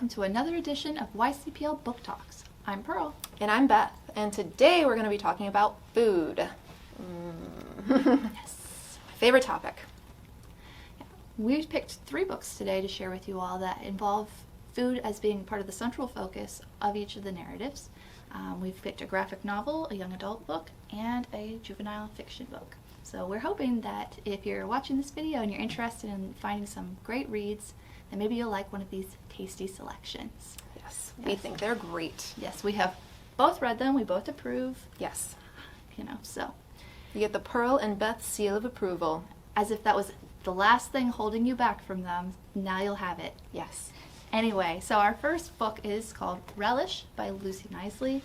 welcome to another edition of YCPL Book Talks. I'm Pearl. And I'm Beth, and today we're going to be talking about food. Yes. My favorite topic. We've picked 3 books today to share with you all that involve food as being part of the central focus of each of the narratives. We've picked a graphic novel, a young adult book, and a juvenile fiction book. So we're hoping that if you're watching this video and you're interested in finding some great reads, then maybe you'll like one of these tasty selections. Yes, we think they're great. Yes, we have both read them. We both approve. Yes. So. You get the Pearl and Beth seal of approval. As if that was the last thing holding you back from them, now you'll have it. Yes. Anyway, so our first book is called Relish by Lucy Knisley.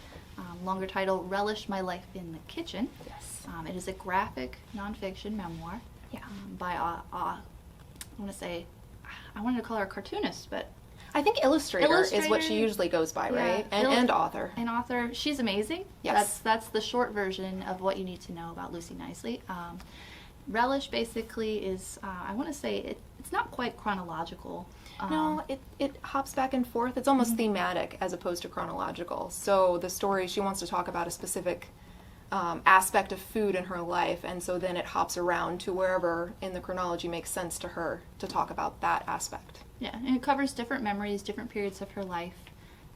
Longer title, Relish, My Life in the Kitchen. Yes. It is a graphic nonfiction memoir by I wanted to call her a cartoonist, but I think illustrator is what she usually goes by, right? And author. An author. She's amazing. Yes. That's the short version of what you need to know about Lucy Knisley. Relish basically is, I want to say, it's not quite chronological. No, it hops back and forth. It's almost thematic as opposed to chronological. So the story, she wants to talk about a specific aspect of food in her life, and so then it hops around to wherever in the chronology makes sense to her to talk about that aspect. Yeah, and it covers different memories, different periods of her life.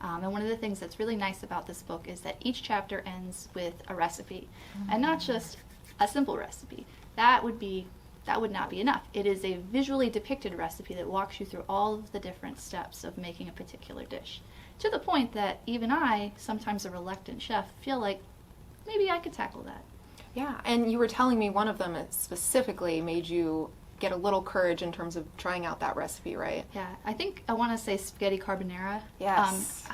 And one of the things that's really nice about this book is that each chapter ends with a recipe, and not just a simple recipe. That would not be enough. It is a visually depicted recipe that walks you through all of the different steps of making a particular dish, to the point that even I, sometimes a reluctant chef, feel like maybe I could tackle that. Yeah, and you were telling me one of them specifically made you get a little courage in terms of trying out that recipe, right? Yeah, I think I want to say spaghetti carbonara. Yes.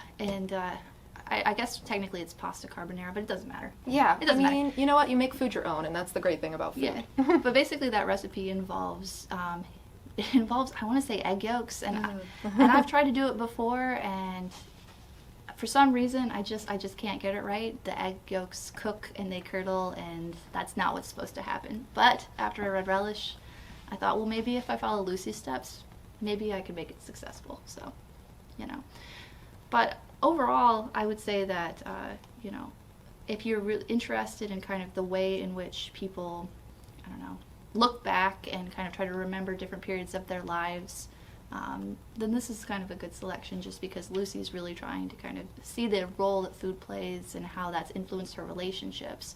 I guess technically it's pasta carbonara, but it doesn't matter. Yeah, it doesn't matter. You know what? You make food your own, and that's the great thing about food. Yeah, but basically that recipe involves I want to say egg yolks, and I've tried to do it before, and for some reason I just can't get it right. The egg yolks cook and they curdle, and that's not what's supposed to happen. But after I read Relish, I thought, well, maybe if I follow Lucy's steps, maybe I could make it successful. So, But overall, I would say that, if you're really interested in kind of the way in which people, look back and kind of try to remember different periods of their lives, then this is kind of a good selection, just because Lucy's really trying to kind of see the role that food plays and how that's influenced her relationships.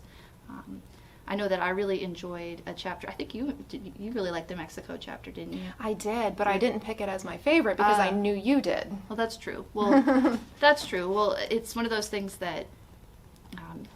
I know that I really enjoyed a chapter. I think you really liked the Mexico chapter, didn't you? I did, but I didn't pick it as my favorite because I knew you did. Well, that's true. Well, that's true. Well, it's one of those things that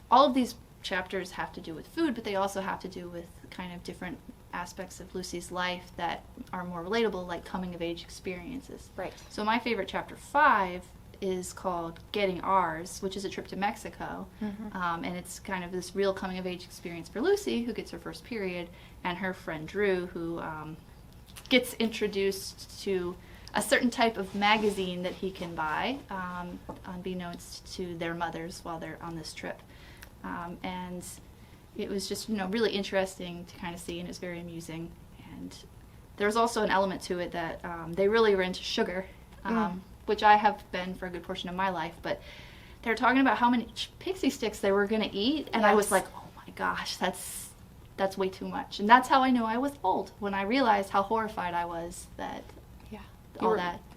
all of these chapters have to do with food, but they also have to do with kind of different aspects of Lucy's life that are more relatable, like coming-of-age experiences. Right. So my favorite chapter 5 is called Getting Ours, which is a trip to Mexico, and it's kind of this real coming-of-age experience for Lucy, who gets her first period, and her friend Drew, who gets introduced to a certain type of magazine that he can buy, unbeknownst to their mothers while they're on this trip. And it was just, really interesting to kind of see, and it's very amusing. And there was also an element to it that they really were into sugar, which I have been for a good portion of my life, but they were talking about how many pixie sticks they were going to eat, and I was like, oh my gosh, that's way too much. And that's how I knew I was old, when I realized how horrified I was that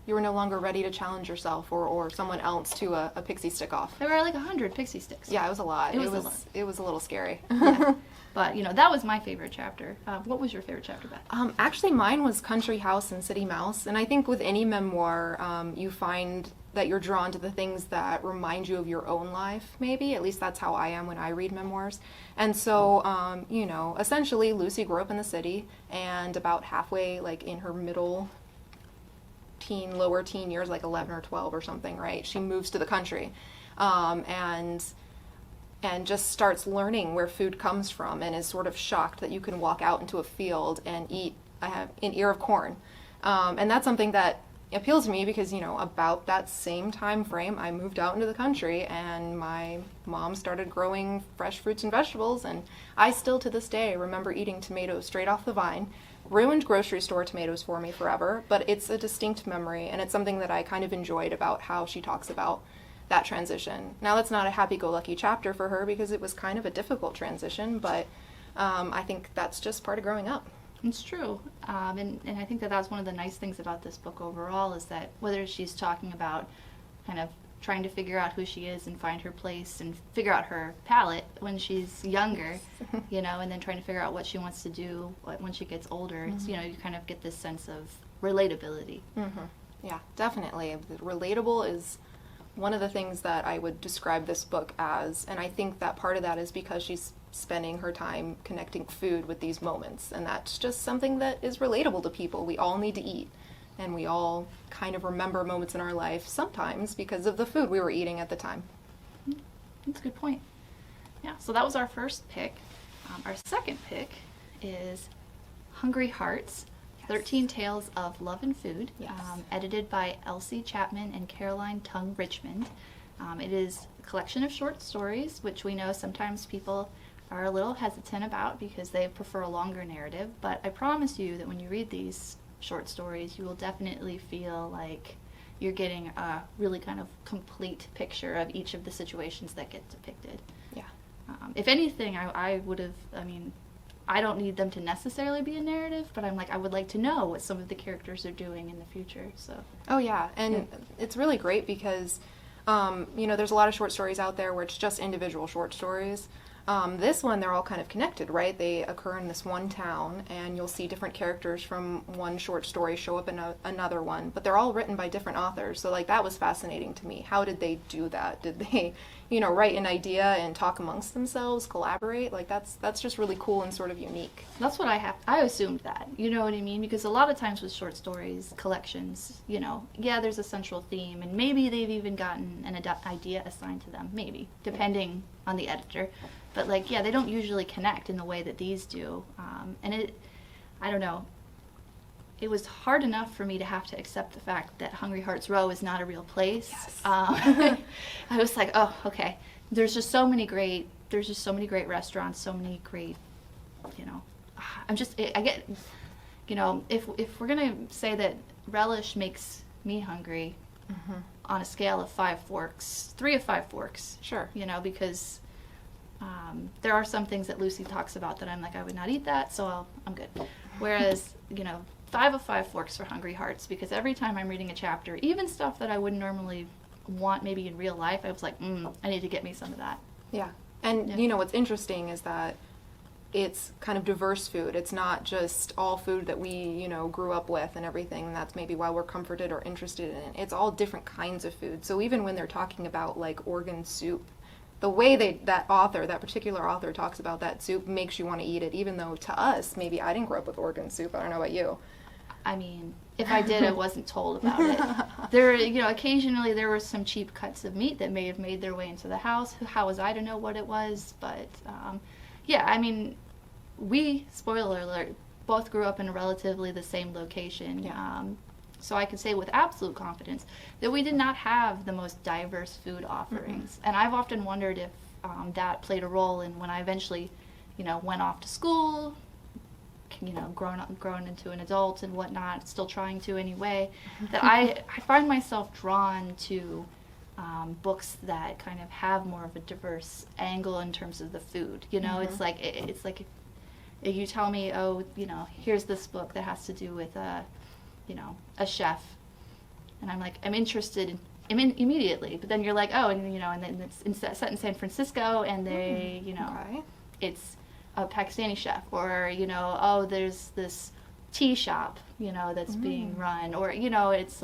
you were no longer ready to challenge yourself or someone else to a pixie stick off. There were like 100 pixie sticks. Yeah, it was a lot. It was a little scary. Yeah. But, that was my favorite chapter. What was your favorite chapter, Beth? Actually, mine was Country House and City Mouse. And I think with any memoir, you find that you're drawn to the things that remind you of your own life, maybe. At least that's how I am when I read memoirs. And so, essentially, Lucy grew up in the city, and about halfway, like, in her lower teen years, like 11 or 12 or something, right? She moves to the country. And just starts learning where food comes from, and is sort of shocked that you can walk out into a field and eat an ear of corn. And that's something that appeals to me because, about that same time frame, I moved out into the country, and my mom started growing fresh fruits and vegetables, and I still to this day remember eating tomatoes straight off the vine, ruined grocery store tomatoes for me forever, but it's a distinct memory, and it's something that I kind of enjoyed about how she talks about that transition. Now, that's not a happy-go-lucky chapter for her because it was kind of a difficult transition, but I think that's just part of growing up. It's true. And I think that that's one of the nice things about this book overall is that whether she's talking about kind of trying to figure out who she is and find her place and figure out her palette when she's younger, you know, and then trying to figure out what she wants to do when she gets older, it's, you know, you kind of get this sense of relatability. Yeah, definitely. Relatable is one of the things that I would describe this book as, and I think that part of that is because she's spending her time connecting food with these moments, and that's just something that is relatable to people. We all need to eat, and we all kind of remember moments in our life sometimes because of the food we were eating at the time. That's a good point. Yeah, so that was our first pick. Our second pick is Hungry Hearts, 13 Tales of Love and Food, edited by Elsie, Chapman, and Caroline Tung, Richmond. It is a collection of short stories, which we know sometimes people are a little hesitant about because they prefer a longer narrative, but I promise you that when you read these short stories, you will definitely feel like you're getting a really kind of complete picture of each of the situations that get depicted. Yeah. If anything, I would have, I mean, I don't need them to necessarily be a narrative, but I'm like, I would like to know what some of the characters are doing in the future, so. Oh yeah, and it's really great because, you know, there's a lot of short stories out there where it's just individual short stories. This one, they're all kind of connected, right? They occur in this one town, and you'll see different characters from one short story show up in another one, but they're all written by different authors, so like that was fascinating to me. How did they do that? Did they, you know, write an idea and talk amongst themselves, collaborate? Like that's just really cool and sort of unique. That's what I assumed that, you know what I mean? Because a lot of times with short stories, collections, you know, yeah, there's a central theme, and maybe they've even gotten an idea assigned to them, maybe, depending on the editor. But, like, yeah, they don't usually connect in the way that these do. And I don't know, it was hard enough for me to have to accept the fact that Hungry Hearts Row is not a real place. Yes. I was like, oh, okay. There's just so many great restaurants, so many great, you know, I get, you know, if we're going to say that Relish makes me hungry on a scale of 5 forks, 3 of 5 forks. Sure. You know, because there are some things that Lucy talks about that I'm like, I would not eat that, so I'm good. Whereas, you know, 5 of 5 forks for Hungry Hearts, because every time I'm reading a chapter, even stuff that I wouldn't normally want maybe in real life, I was like, I need to get me some of that. Yeah. And, you know, what's interesting is that it's kind of diverse food. It's not just all food that we, you know, grew up with and everything, and that's maybe why we're comforted or interested in it. It's all different kinds of food. So even when they're talking about, like, organ soup, the way that particular author talks about that soup makes you want to eat it, even though to us, maybe I didn't grow up with organ soup. I don't know about you. I mean, if I did, I wasn't told about it. There, you know, occasionally there were some cheap cuts of meat that may have made their way into the house. How was I to know what it was? But, yeah, I mean, we, spoiler alert, both grew up in relatively the same location. Yeah. So I can say with absolute confidence that we did not have the most diverse food offerings. And I've often wondered if that played a role in when I eventually, you know, went off to school, you know, grown into an adult and whatnot, still trying to anyway, that I find myself drawn to books that kind of have more of a diverse angle in terms of the food. You know, it's like if you tell me, oh, you know, here's this book that has to do with you know, a chef, and I'm like, I'm interested immediately, but then you're like, oh, and you know, and then it's set in San Francisco, and they, you know, it's a Pakistani chef, or, you know, oh, there's this tea shop, you know, that's being run, or, you know, it's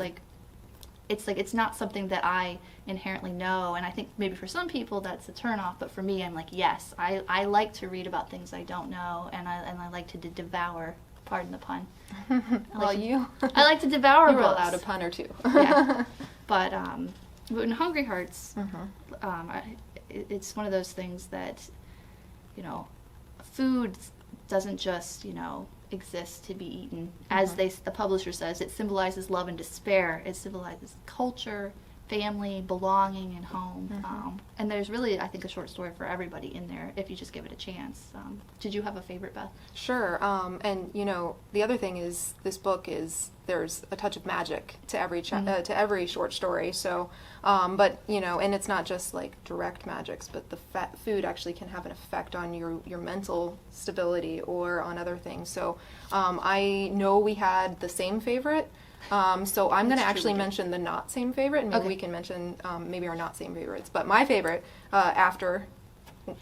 not something that I inherently know, and I think maybe for some people that's a turnoff, but for me, I'm like, yes, I like to read about things I don't know, and I like to devour. Pardon the pun. I like to devour you books. roll out a pun or two. Yeah. But in Hungry Hearts, it's one of those things that, you know, food doesn't just, you know, exist to be eaten. As the publisher says, it symbolizes love and despair. It symbolizes culture, family, belonging, and home. And there's really, I think, a short story for everybody in there if you just give it a chance. Did you have a favorite, Beth? Sure. And the other thing is this book is there's a touch of magic to every to every short story. So, but and it's not just like direct magics, but the food actually can have an effect on your mental stability or on other things. So, I know we had the same favorite. So I'm going to actually mention the not same favorite, and maybe we can mention maybe our not same favorites. But my favorite after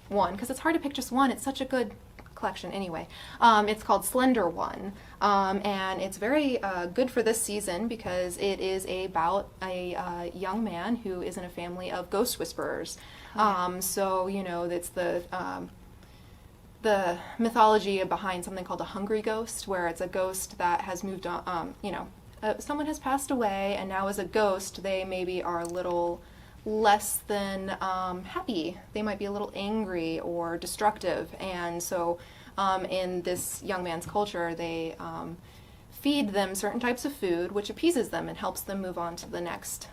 one, because it's hard to pick just one. It's such a good collection anyway. It's called Slender One, and it's very good for this season because it is about a young man who is in a family of ghost whisperers. So it's the mythology behind something called a hungry ghost, where it's a ghost that has moved on. Someone has passed away, and now as a ghost, they maybe are a little less than happy. They might be a little angry or destructive. And so in this young man's culture, they feed them certain types of food, which appeases them and helps them move on to the next,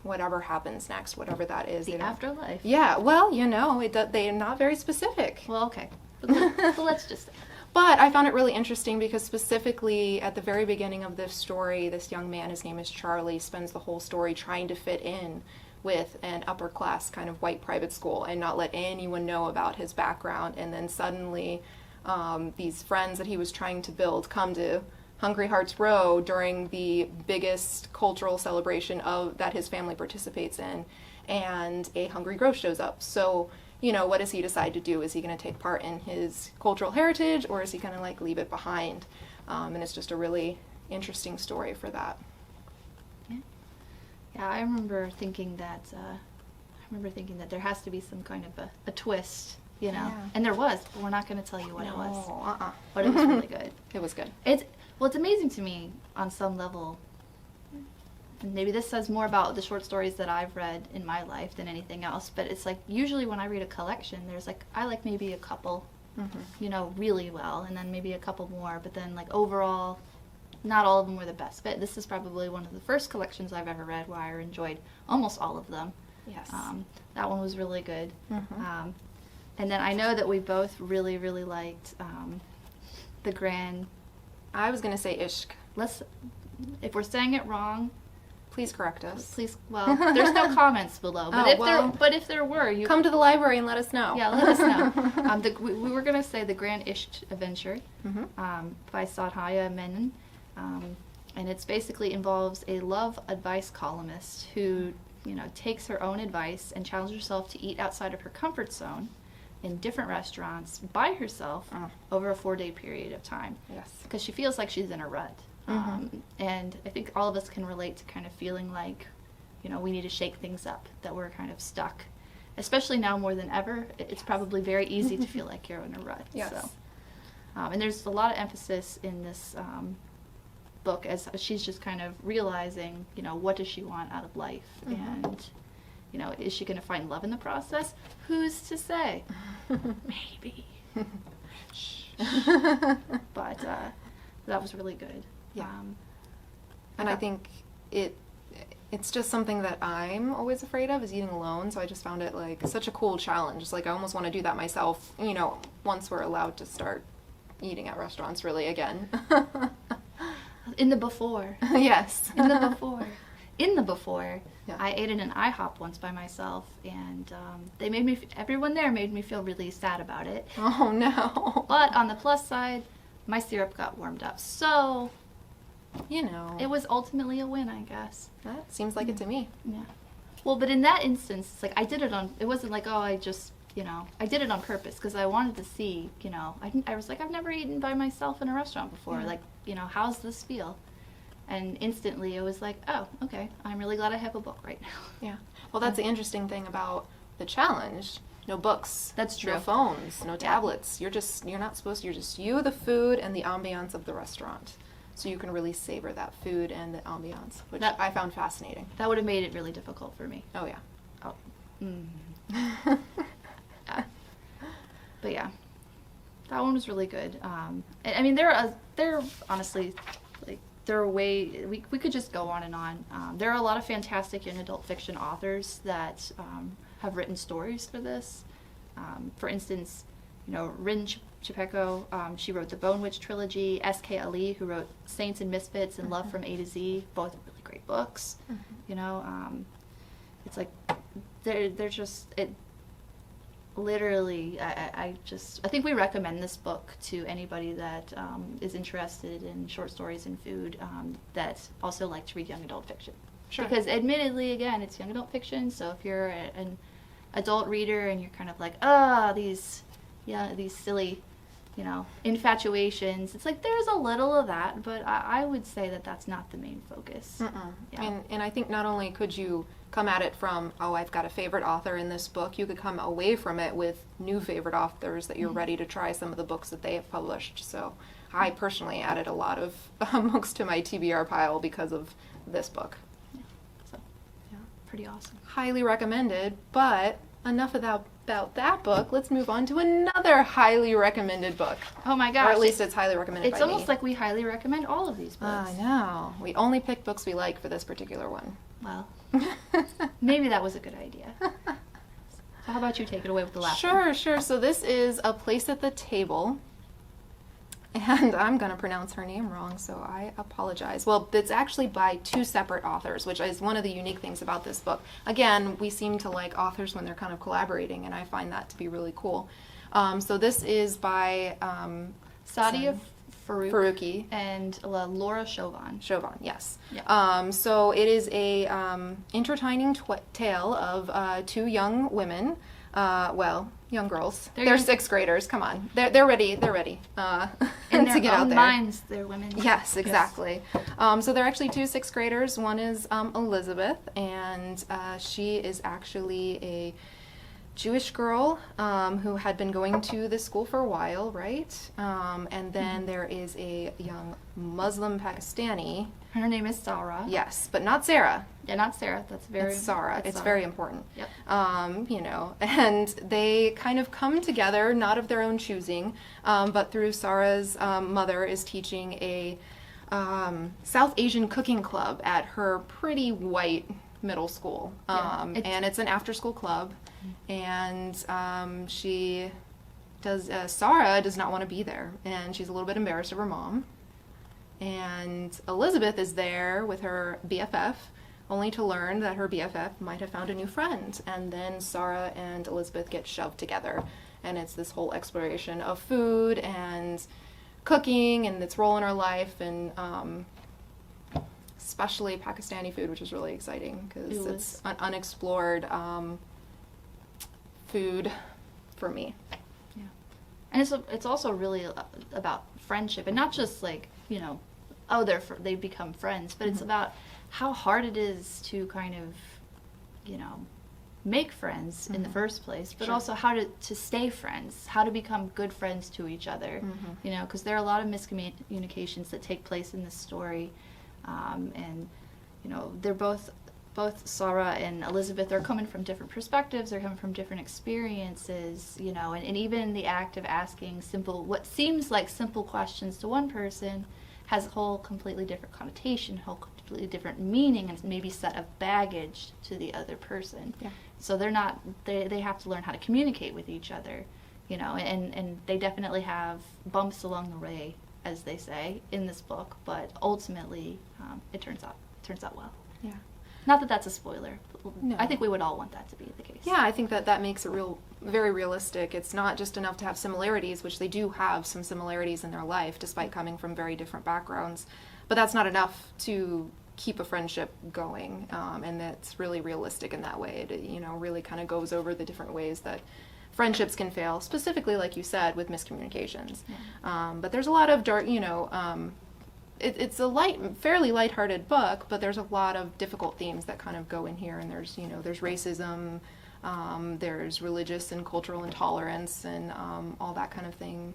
whatever happens next, whatever that is. The afterlife. Yeah, well, they're not very specific. Well, okay. But let's just say. But I found it really interesting because specifically at the very beginning of this story, this young man, his name is Charlie, spends the whole story trying to fit in with an upper class kind of white private school and not let anyone know about his background. And then suddenly these friends that he was trying to build come to Hungry Hearts Row during the biggest cultural celebration that his family participates in, and a hungry ghost shows up. So what does he decide to do? Is he going to take part in his cultural heritage, or is he going to leave it behind? And it's just a really interesting story for that. Yeah, I remember thinking that there has to be some kind of a twist, and there was, but we're not going to tell you what it was. But it was really good. It was good. It's amazing to me on some level. Maybe this says more about the short stories that I've read in my life than anything else, but it's usually when I read a collection, there's I like maybe a couple, really well, and then maybe a couple more, but then overall, not all of them were the best fit. This is probably one of the first collections I've ever read where I enjoyed almost all of them. Yes. That one was really good. And then I know that we both really, really liked the Grand... I was going to say Ishq. If we're saying it wrong... Please correct us. Please, well, there's no comments below, but if there were, you come to the library and let us know. Yeah, let us know. We were going to say the Grand Ishq Adventure by Saadia Menon, and it's basically involves a love advice columnist who takes her own advice and challenges herself to eat outside of her comfort zone in different restaurants by herself over a 4-day period of time. Yes, because she feels like she's in a rut. And I think all of us can relate to kind of feeling like, we need to shake things up, that we're kind of stuck. Especially now more than ever, it's probably very easy to feel like you're in a rut. Yes. So, and there's a lot of emphasis in this book as she's just kind of realizing, what does she want out of life? And, is she going to find love in the process? Who's to say? Maybe. But that was really good. Yeah. And I think it's just something that I'm always afraid of, is eating alone. So I just found it such a cool challenge. It's I almost want to do that myself, once we're allowed to start eating at restaurants really again. In the before. Yes. In the before, yeah. I ate in an IHOP once by myself, and everyone there made me feel really sad about it. Oh no. But on the plus side, my syrup got warmed up, so it was ultimately a win, I guess. That seems like it to me. Yeah. Well, but in that instance, it's I did it on. It wasn't I just I did it on purpose because I wanted to see. I was I've never eaten by myself in a restaurant before. Yeah. How's this feel? And instantly it was oh, okay, I'm really glad I have a book right now. Yeah. Well, that's the interesting thing about the challenge. No books. That's true. No phones. No tablets. You're not supposed to. You're just you, the food, and the ambiance of the restaurant. So you can really savor that food and the ambiance, which I found fascinating. That would have made it really difficult for me. Oh, yeah. Oh. Yeah. But yeah, that one was really good. I mean, there are honestly there are we could just go on and on. There are a lot of fantastic young adult fiction authors that have written stories for this. For instance, Rin Chipeco, she wrote the Bone Witch trilogy. S.K. Ali, who wrote Saints and Misfits and Love from A to Z, both really great books. It's like they're just literally. I think we recommend this book to anybody that is interested in short stories and food, that also like to read young adult fiction. Sure. Because admittedly, again, it's young adult fiction. So if you're an adult reader and you're kind of like, these silly, infatuations. It's like there's a little of that, but I would say that that's not the main focus. Yeah. And I think not only could you come at it from, I've got a favorite author in this book, you could come away from it with new favorite authors that you're ready to try some of the books that they have published. So I personally added a lot of books to my TBR pile because of this book. Pretty awesome. Highly recommended, but enough about that book. Let's move on to another highly recommended book. Oh my gosh. Or at least it's highly recommended by me. It's almost like we highly recommend all of these books. I know. We only pick books we like for this particular one. Well, maybe that was a good idea. So how about you take it away with the last one? Sure. So this is A Place at the Table. And I'm going to pronounce her name wrong, so I apologize. Well, it's actually by two separate authors, which is one of the unique things about this book. Again, we seem to like authors when they're kind of collaborating, and I find that to be really cool. So this is by Saadia Faruqi and Laura Shovan. Shovan, yes. Yeah. So it is a entertaining tale of two young women. Young girls. They're sixth graders. Come on, they're ready. They're ready in to get out there. Minds, they're women. Yes, exactly. Yes. So they're actually two sixth graders. One is Elizabeth, and she is actually a Jewish girl who had been going to this school for a while, right? And then there is a young Muslim Pakistani. Her name is Sarah. Yes, but not Sarah. Yeah, not Sarah. That's very. It's Sarah. It's Sarah. very important. Yep. And they kind of come together, not of their own choosing, but through Sarah's mother is teaching a South Asian cooking club at her pretty white middle school. And it's an after-school club, and Sarah does not want to be there, and she's a little bit embarrassed of her mom. And Elizabeth is there with her BFF, only to learn that her BFF might have found a new friend. And then Sarah and Elizabeth get shoved together, and it's this whole exploration of food and cooking and its role in our life, and especially Pakistani food, which is really exciting because it's an unexplored food for me. Yeah, and it's also really about friendship, and not just like they become friends, but it's about how hard it is to kind of make friends in the first place, but also how to stay friends, how to become good friends to each other, because there are a lot of miscommunications that take place in this story, and they're both Sarah and Elizabeth are coming from different perspectives, they're coming from different experiences, and even the act of asking what seems like simple questions to one person has a whole completely different connotation, whole completely different meaning, and maybe set of baggage to the other person. Yeah. So they have to learn how to communicate with each other, and they definitely have bumps along the way, as they say in this book, but ultimately it turns out well. Yeah. Not that that's a spoiler. No. I think we would all want that to be the case. Yeah, I think that makes it very realistic. It's not just enough to have similarities, which they do have some similarities in their life, despite coming from very different backgrounds. But that's not enough to keep a friendship going, and that's really realistic in that way. It really kind of goes over the different ways that friendships can fail, specifically, like you said, with miscommunications. Yeah. But there's a lot of dark, it's a fairly lighthearted book, but there's a lot of difficult themes that kind of go in here, and there's racism, there's religious and cultural intolerance, and all that kind of thing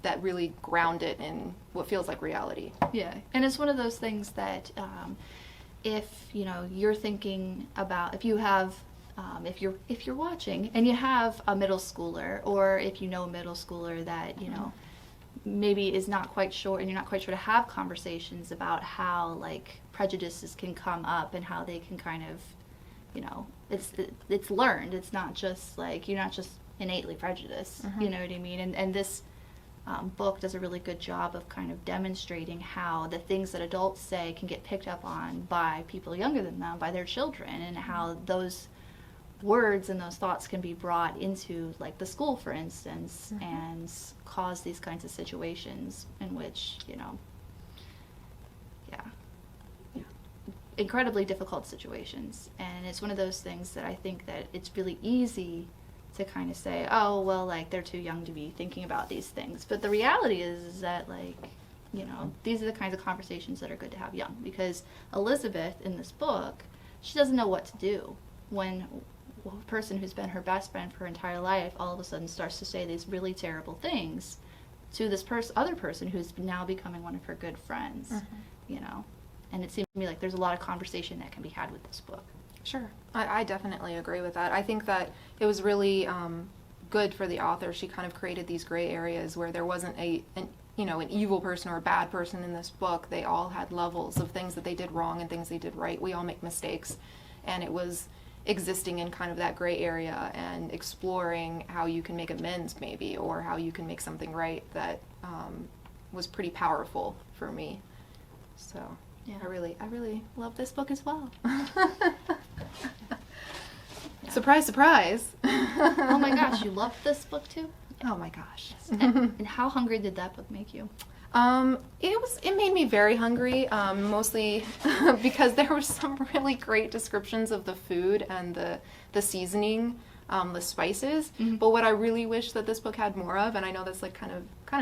that really ground it in what feels like reality. Yeah, and it's one of those things that if you're thinking about, if you have if you're watching and you have a middle schooler, or if you know a middle schooler that maybe is not quite sure, and you're not quite sure to have conversations about how like prejudices can come up and how they can kind of, you know, it's learned. It's not just like, you're not just innately prejudiced, you know what I mean? And this book does a really good job of kind of demonstrating how the things that adults say can get picked up on by people younger than them, by their children, and how those words and those thoughts can be brought into like the school, for instance, and cause these kinds of situations in which, you know, incredibly difficult situations. And it's one of those things that I think that it's really easy to kind of say, oh, well, like, they're too young to be thinking about these things. But the reality is that, like, you know, these are the kinds of conversations that are good to have young. Because Elizabeth, in this book, she doesn't know what to do when a person who's been her best friend for her entire life all of a sudden starts to say these really terrible things to this other person who's now becoming one of her good friends, you know. And it seems to me like there's a lot of conversation that can be had with this book. Sure. I definitely agree with that. I think that it was really good for the author. She kind of created these gray areas where there wasn't an evil person or a bad person in this book. They all had levels of things that they did wrong and things they did right. We all make mistakes. And it was existing in kind of that gray area and exploring how you can make amends maybe, or how you can make something right, that was pretty powerful for me. So yeah, I really love this book as well. Surprise, surprise. Oh my gosh, you loved this book too? Oh my gosh. And how hungry did that book make you? It made me very hungry, mostly because there were some really great descriptions of the food and the seasoning, the spices. But what I really wish that this book had more of, and I know that's like kind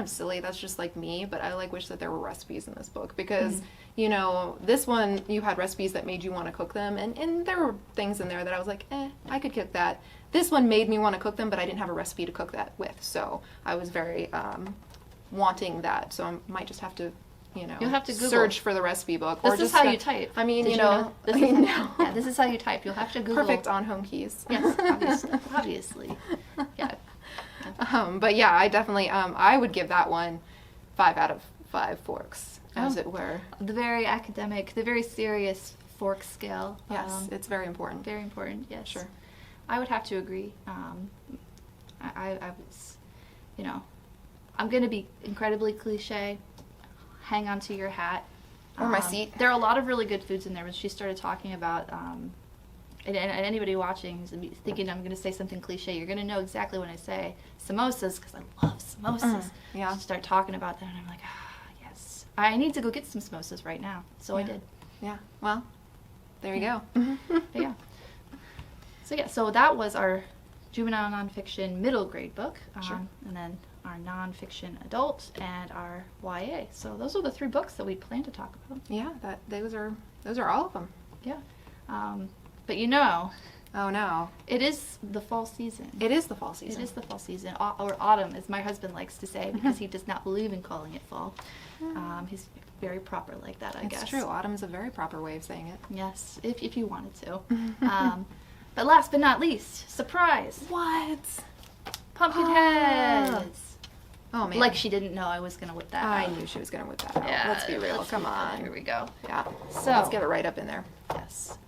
of silly, that's just like me, but I like wish that there were recipes in this book, because you know, this one you had recipes that made you want to cook them, and there were things in there that I was like, I could cook that. This one made me want to cook them, but I didn't have a recipe to cook that with, so I was very wanting that. So I might just have to, you know, you'll have to Google. Search for the recipe book. This is how you type. I mean, Did you know, yeah, this is how you type. You'll have to Google. Perfect on home keys. Yes, obviously. Yeah. But yeah, I definitely, I would give that one 5 out of 5 forks, as it were. The very academic, the very serious fork scale. Yes, it's very important. Very important, yes. Sure. I would have to agree. I was, you know, I'm going to be incredibly cliche. Hang on to your hat. Or my seat. There are a lot of really good foods in there. When she started talking about, and anybody watching who's thinking I'm going to say something cliche, you're going to know exactly when I say samosas, because I love samosas. Yeah. She started talking about that, and I'm like, yes. I need to go get some samosas right now. So I did. Yeah. Well, there you go. Yeah. So that was our juvenile nonfiction middle grade book. Sure. And then our nonfiction adult and our YA. So those are the 3 books that we plan to talk about. Yeah, those are all of them. Yeah. But you know, oh no, it is the fall season. It is the fall season. It is the fall season, or autumn, as my husband likes to say, because he does not believe in calling it fall. He's very proper like that, I guess. It's true. Autumn's a very proper way of saying it. Yes, if you wanted to. But last but not least, surprise! What? Pumpkinheads! Oh man. Like she didn't know I was going to whip that out. I knew she was going to whip that out. Yeah, let's be real. Come on. Here we go. Yeah. So let's get it right up in there. Yes.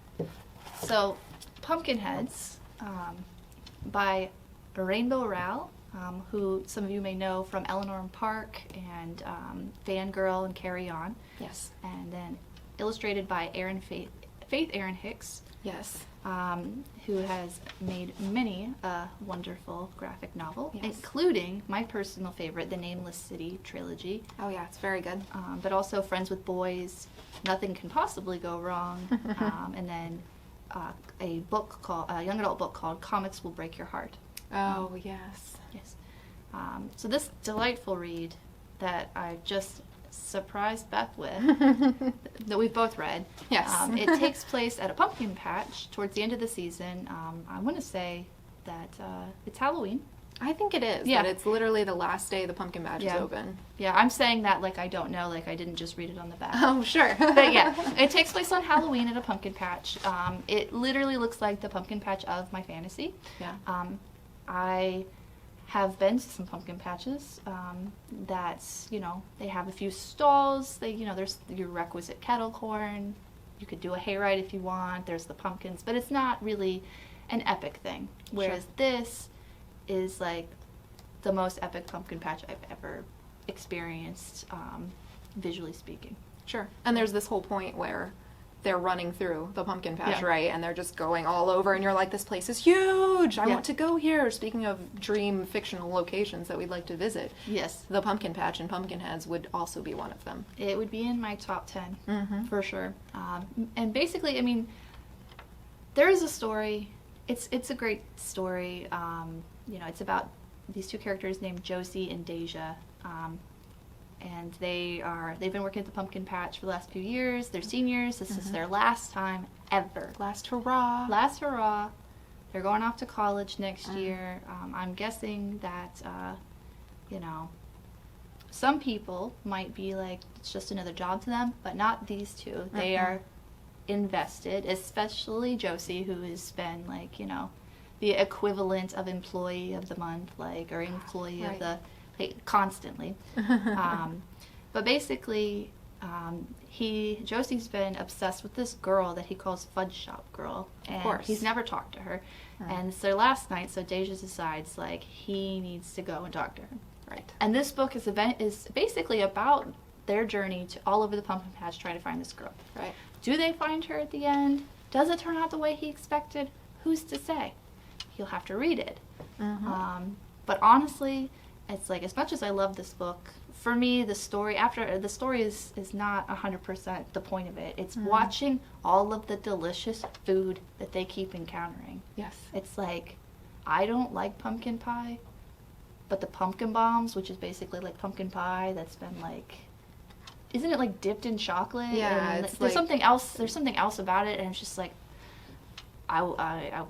So, Pumpkinheads, by Rainbow Rowell, who some of you may know from Eleanor and Park and Fangirl and Carry On. Yes. And then illustrated by Faith Erin Hicks. Yes. Who has made many wonderful graphic novel, yes. including my personal favorite, the Nameless City trilogy. Oh yeah, it's very good. But also Friends with Boys, Nothing Can Possibly Go Wrong, and then a young adult book called Comics Will Break Your Heart. Oh yes. Yes. So this delightful read that I just surprised Beth with, that we've both read. Yes. It takes place at a pumpkin patch towards the end of the season. I want to say that it's Halloween. I think it is. Yeah. That it's literally the last day the pumpkin patch is open. Yeah, I'm saying that like I don't know, like I didn't just read it on the back. Oh, sure. But yeah, it takes place on Halloween at a pumpkin patch. It literally looks like the pumpkin patch of my fantasy. Yeah. I have been to some pumpkin patches. That's, you know, they have a few stalls. They, you know, there's your requisite kettle corn. You could do a hayride if you want. There's the pumpkins, but it's not really an epic thing. Whereas Sure. this is like the most epic pumpkin patch I've ever experienced, visually speaking. Sure. And there's this whole point where they're running through the pumpkin patch, Yeah. right? And they're just going all over, and you're like, this place is huge! I Yeah. want to go here! Speaking of dream fictional locations that we'd like to visit, Yes. the pumpkin patch and Pumpkinheads would also be one of them. It would be in my top 10, Mm-hmm. for sure. And basically, I mean, there is a story. It's a great story. You know, it's about these two characters named Josie and Deja. And they've been working at the pumpkin patch for the last few years. They're seniors. This is their last time ever. Last hurrah! Last hurrah. They're going off to college next year. I'm guessing that, you know, some people might be like, it's just another job to them, but not these two. They are invested, especially Josie, who has been like, you know, the equivalent of employee of the month, like, or employee of the, like, constantly. But basically, Josie's been obsessed with this girl that he calls Fudge Shop Girl, and Of course. he's never talked to her. And it's their last night, so Deja decides like he needs to go and talk to her. Right. And this book is basically about their journey to all over the pumpkin patch trying to find this girl. Right. Do they find her at the end? Does it turn out the way he expected? Who's to say? You'll have to read it. But honestly, it's like, as much as I love this book, for me, the story is not 100% the point of it. It's watching all of the delicious food that they keep encountering. Yes. It's like, I don't like pumpkin pie, but the pumpkin bombs, which is basically like pumpkin pie that's been like, isn't it like dipped in chocolate? Yeah, And it's there's like- something else. There's something else about it, and it's just like,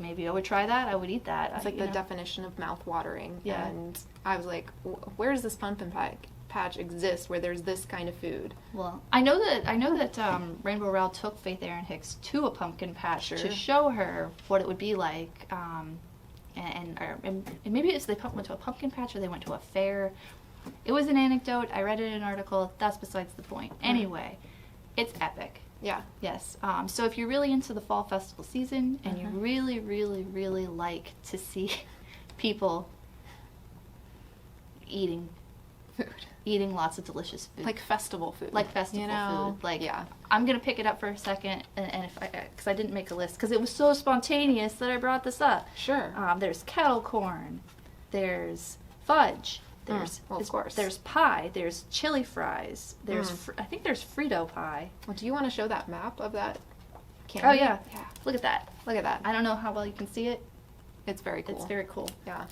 maybe I would try that. I would eat that. It's like the definition of mouth-watering. Yeah. And I was like, where does this pumpkin patch exist where there's this kind of food? Well, I know that Rainbow Rowell took Faith Erin Hicks to a pumpkin patch Sure. to show her what it would be like, and maybe they went to a pumpkin patch or they went to a fair. It was an anecdote. I read it in an article. That's besides the point. Anyway, it's epic. Yeah. Yes. So if you're really into the fall festival season and you really, really, really like to see people eating lots of delicious food, Like festival food. like festival you know? food, like, yeah. I'm gonna pick it up for a second, and if because I didn't make a list because it was so spontaneous that I brought this up. Sure. There's kettle corn, there's fudge. There's well, of course. There's pie. There's chili fries. There's I think there's Frito pie. Well, do you want to show that map of that candy? Oh yeah. Yeah. Look at that. Look at that. I don't know how well you can see it. It's very cool. It's very cool. Yeah.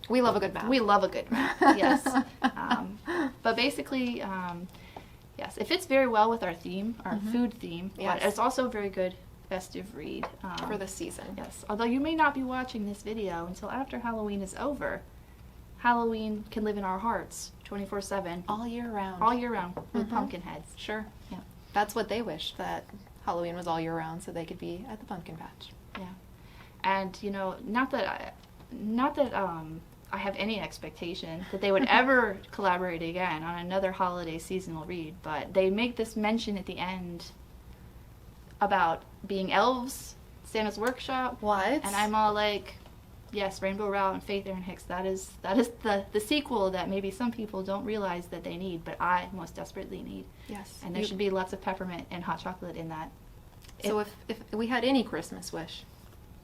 We love a good map. We love a good map. Yes. But basically, yes, it fits very well with our theme, our food theme. Yes. But it's also a very good festive read for the season. Yes. Although you may not be watching this video until after Halloween is over. Halloween can live in our hearts 24/7. All year round. All year round with Pumpkinheads. Sure. Yeah. That's what they wish, that Halloween was all year round so they could be at the pumpkin patch. Yeah. And, you know, not that I have any expectation that they would ever collaborate again on another holiday seasonal read, but they make this mention at the end about being elves, Santa's workshop. What? And I'm all like, yes, Rainbow Rowell and Faith Erin Hicks, that is the sequel that maybe some people don't realize that they need, but I most desperately need. Yes. And there should be lots of peppermint and hot chocolate in that. So if we had any Christmas wish,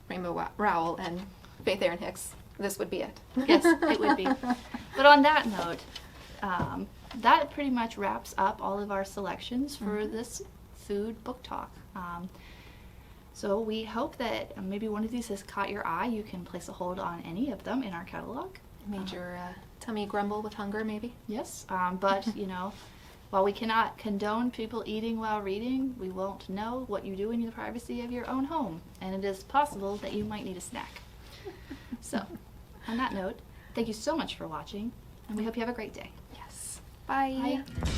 Rainbow Rowell and Faith Erin Hicks, this would be it. Yes, it would be. But on that note, that pretty much wraps up all of our selections for this food book talk. So we hope that maybe one of these has caught your eye. You can place a hold on any of them in our catalog. Made your tummy grumble with hunger, maybe? Yes, but, you know, while we cannot condone people eating while reading, we won't know what you do in the privacy of your own home. And it is possible that you might need a snack. So, on that note, thank you so much for watching, and we hope you have a great day. Yes. Bye. Bye.